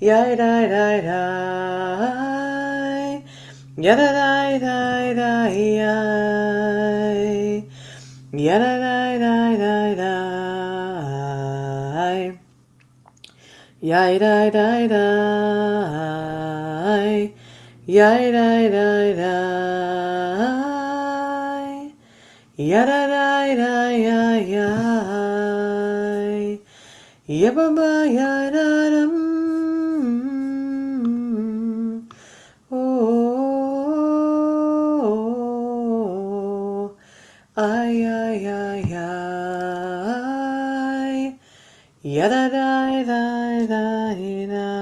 Yai dai dai dai. Yada dai dai dai yai. Yada dai dai dai dai. Yai dai dai dai. Yai dai dai dai. Yada dai dai yai yai. Yababa yada dum. Oh, ay ay ay ay. Yada dai dai dai dai.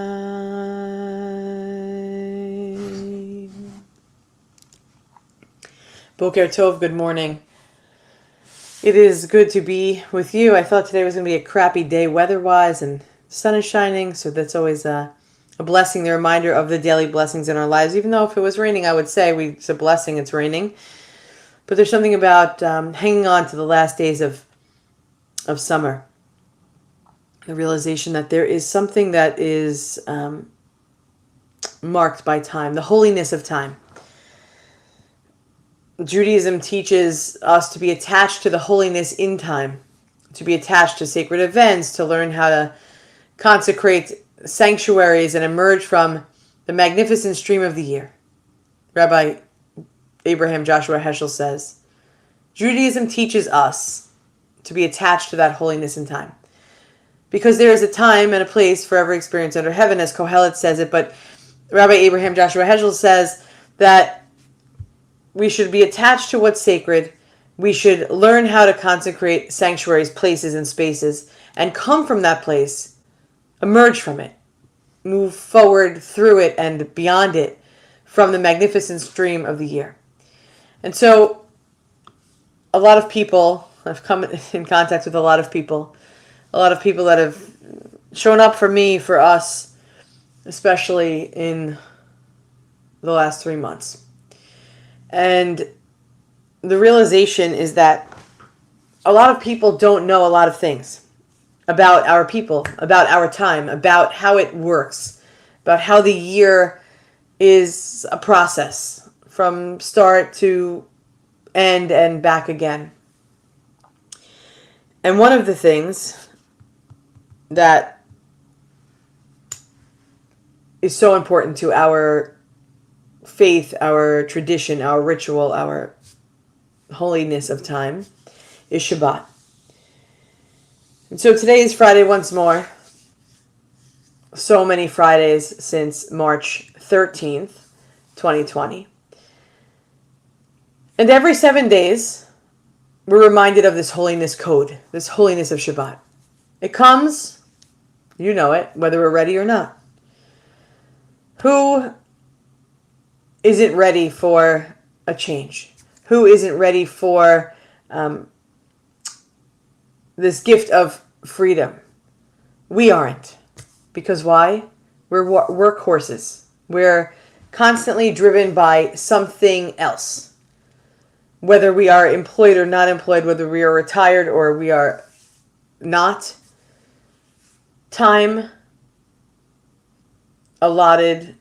Boker Tov, good morning. It is good to be with you. I thought today was going to be a crappy day weather-wise, and the sun is shining, so that's always a blessing, the reminder of the daily blessings in our lives. Even though if it was raining, I would say it's a blessing it's raining. But there's something about hanging on to the last days of summer. The realization that there is something that is marked by time, the holiness of time. Judaism teaches us to be attached to the holiness in time, to be attached to sacred events, to learn how to consecrate sanctuaries and emerge from the magnificent stream of the year. Rabbi Abraham Joshua Heschel says, Judaism teaches us to be attached to that holiness in time. Because there is a time and a place for every experience under heaven, as Kohelet says it, but Rabbi Abraham Joshua Heschel says that we should be attached to what's sacred. We should learn how to consecrate sanctuaries, places, and spaces, and come from that place, emerge from it, move forward through it and beyond it from the magnificent stream of the year. And so a lot of people, I've come in contact with a lot of people that have shown up for me, for us, especially in the last 3 months. And the realization is that a lot of people don't know a lot of things about our people, about our time, about how it works, about how the year is a process from start to end and back again. And one of the things that is so important to our faith, our tradition, our ritual, our holiness of time is Shabbat. And so today is Friday once more. So many Fridays since March 13th, 2020. And every 7 days, we're reminded of this holiness code, this holiness of Shabbat. It comes, you know it, whether we're ready or not. Who isn't ready for a change? Who isn't ready for this gift of freedom? We aren't. Because why? We're workhorses. We're constantly driven by something else. Whether we are employed or not employed, whether we are retired or we are not, time allotted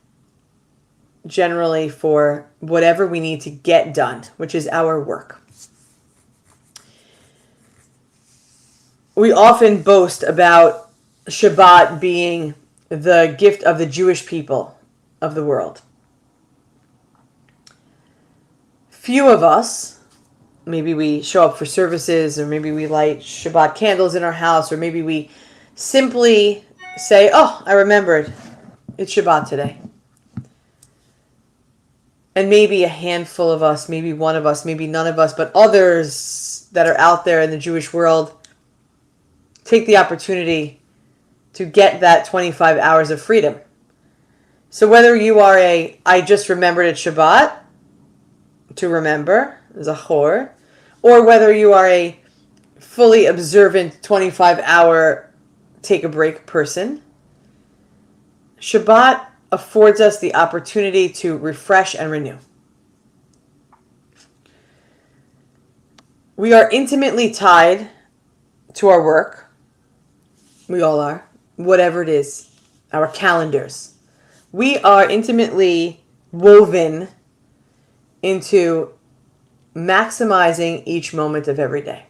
generally for whatever we need to get done, which is our work. We often boast about Shabbat being the gift of the Jewish people of the world. Few of us, maybe we show up for services, or maybe we light Shabbat candles in our house, or maybe we simply say, oh, I remembered, it's Shabbat today. And maybe a handful of us, maybe one of us, maybe none of us, but others that are out there in the Jewish world take the opportunity to get that 25 hours of freedom. So whether you are I just remembered it's Shabbat, to remember, Zachor, or whether you are a fully observant 25-hour take a break person, Shabbat affords us the opportunity to refresh and renew. We are intimately tied to our work. We all are, whatever it is. our calendars. We are intimately woven into maximizing each moment of every day.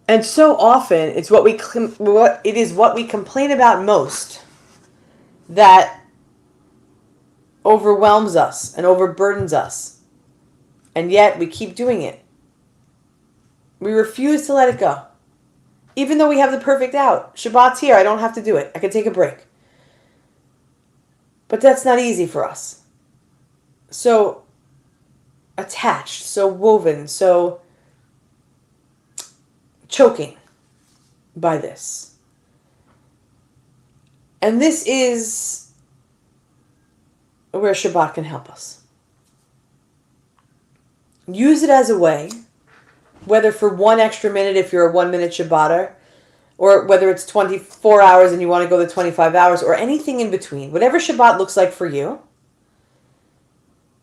And so often it's what we complain about most that overwhelms us and overburdens us. And yet we keep doing it. We refuse to let it go. Even though we have the perfect out. Shabbat's here, I don't have to do it. I can take a break. But that's not easy for us. So attached, so woven, so choking by this. And this is where Shabbat can help us. Use it as a way, whether for 1 extra minute if you're a 1 minute Shabbater, or whether it's 24 hours and you want to go to 25 hours, or anything in between. Whatever Shabbat looks like for you.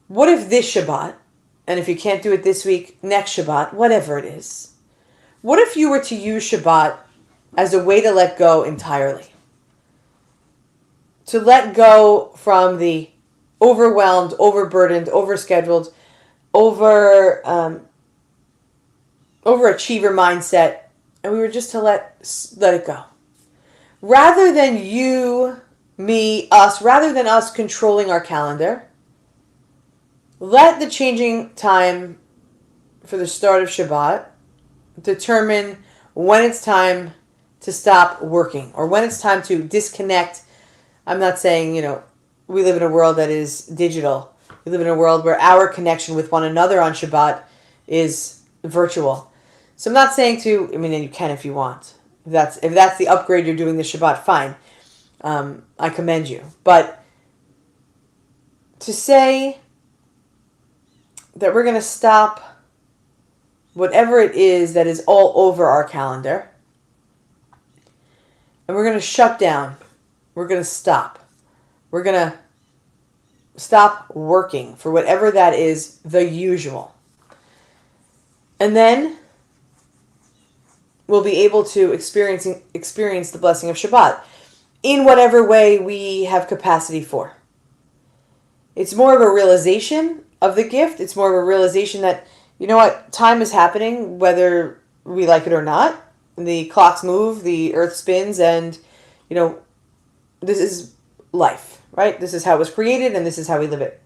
What if this Shabbat, and if you can't do it this week, next Shabbat, whatever it is. What if you were to use Shabbat as a way to let go entirely? To let go from the overwhelmed, overburdened, overscheduled, overachiever mindset, and we were just to let it go. Rather than you, me, us, rather than us controlling our calendar, let the changing time for the start of Shabbat determine when it's time to stop working or when it's time to disconnect. I'm not saying, we live in a world that is digital. We live in a world where our connection with one another on Shabbat is virtual. So I'm not saying and you can if you want. If that's the upgrade you're doing this Shabbat, fine. I commend you. But to say that we're going to stop whatever it is that is all over our calendar, and we're going to shut down. We're going to stop. We're going to stop working for whatever that is, the usual. And then we'll be able to experience the blessing of Shabbat in whatever way we have capacity for. It's more of a realization of the gift. It's more of a realization that, time is happening, whether we like it or not. The clocks move, the earth spins, and, this is life, right? This is how it was created, and this is how we live it.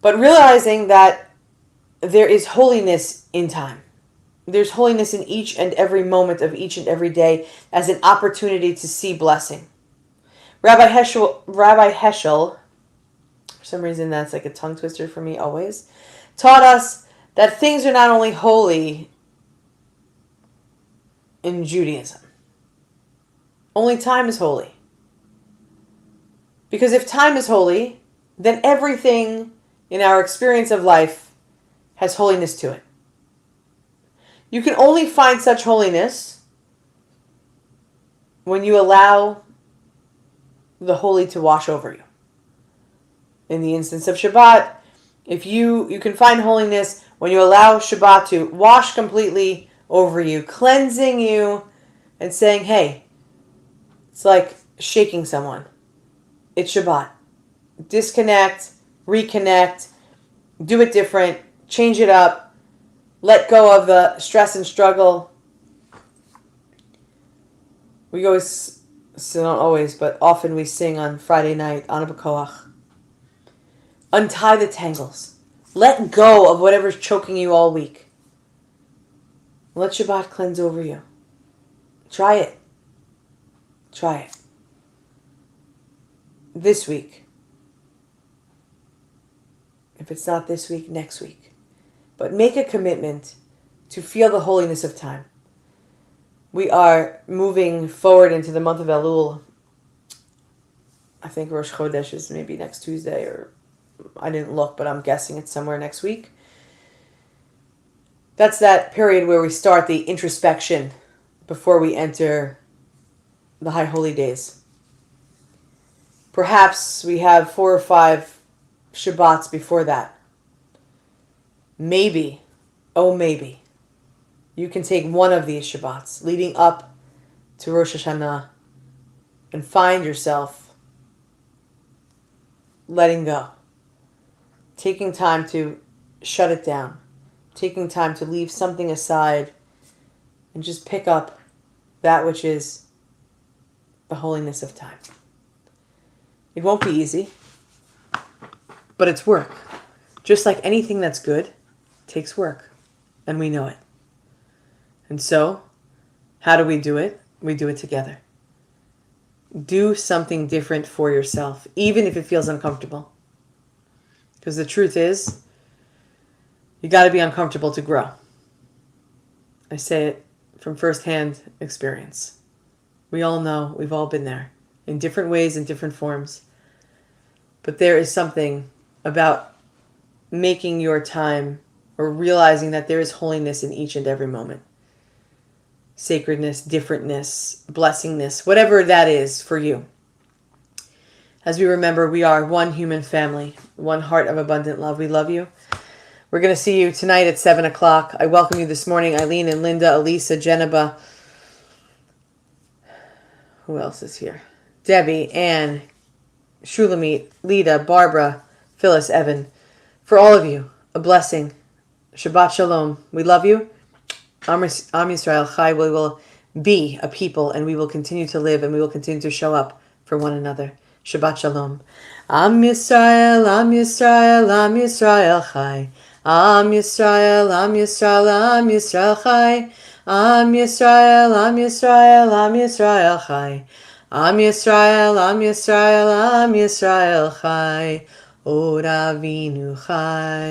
But realizing that there is holiness in time. There's holiness in each and every moment of each and every day as an opportunity to see blessing. Rabbi Heschel, for some reason that's like a tongue twister for me always, taught us that things are not only holy in Judaism. Only time is holy. Because if time is holy, then everything in our experience of life has holiness to it. You can only find such holiness when you allow the holy to wash over you. In the instance of Shabbat, if you can find holiness when you allow Shabbat to wash completely over you, cleansing you and saying, hey, it's like shaking someone. It's Shabbat. Disconnect, reconnect, do it different, change it up, let go of the stress and struggle. We always, so not always, but often we sing on Friday night, Ana B'Koach. Untie the tangles. Let go of whatever's choking you all week. Let Shabbat cleanse over you. Try it. Try it. This week. If it's not this week, next week. But make a commitment to feel the holiness of time. We are moving forward into the month of Elul. I think Rosh Chodesh is maybe next Tuesday, or I didn't look, but I'm guessing it's somewhere next week. That's that period where we start the introspection before we enter the High Holy Days. Perhaps we have 4 or 5 Shabbats before that. Maybe, oh maybe, you can take one of these Shabbats leading up to Rosh Hashanah and find yourself letting go, taking time to shut it down, taking time to leave something aside and just pick up that which is the holiness of time. It won't be easy, but it's work. Just like anything that's good takes work, and we know it. And so, how do we do it? We do it together. Do something different for yourself, even if it feels uncomfortable. Because the truth is, you got to be uncomfortable to grow. I say it from firsthand experience. We all know, we've all been there, in different ways, in different forms. But there is something about making your time, or realizing that there is holiness in each and every moment. Sacredness, differentness, blessingness, whatever that is for you. As we remember, we are one human family, one heart of abundant love. We love you. We're going to see you tonight at 7 o'clock. I welcome you this morning, Eileen and Linda, Elisa, Jeneba. Who else is here? Debbie, Ann, Shulamit, Lita, Barbara, Phyllis, Evan. For all of you, a blessing. Shabbat Shalom. We love you. Am Yisrael Chai. We will be a people, and we will continue to live, and we will continue to show up for one another. Shabbat Shalom. Am Yisrael, Am Yisrael, Am Yisrael Chai. Am Yisrael, Am Yisrael, Am Yisrael Chai. Am Yisrael, Am Yisrael, Am Yisrael Chai. Am Yisrael, Am Yisrael, Am Yisrael Chai. Od Avinu Chai.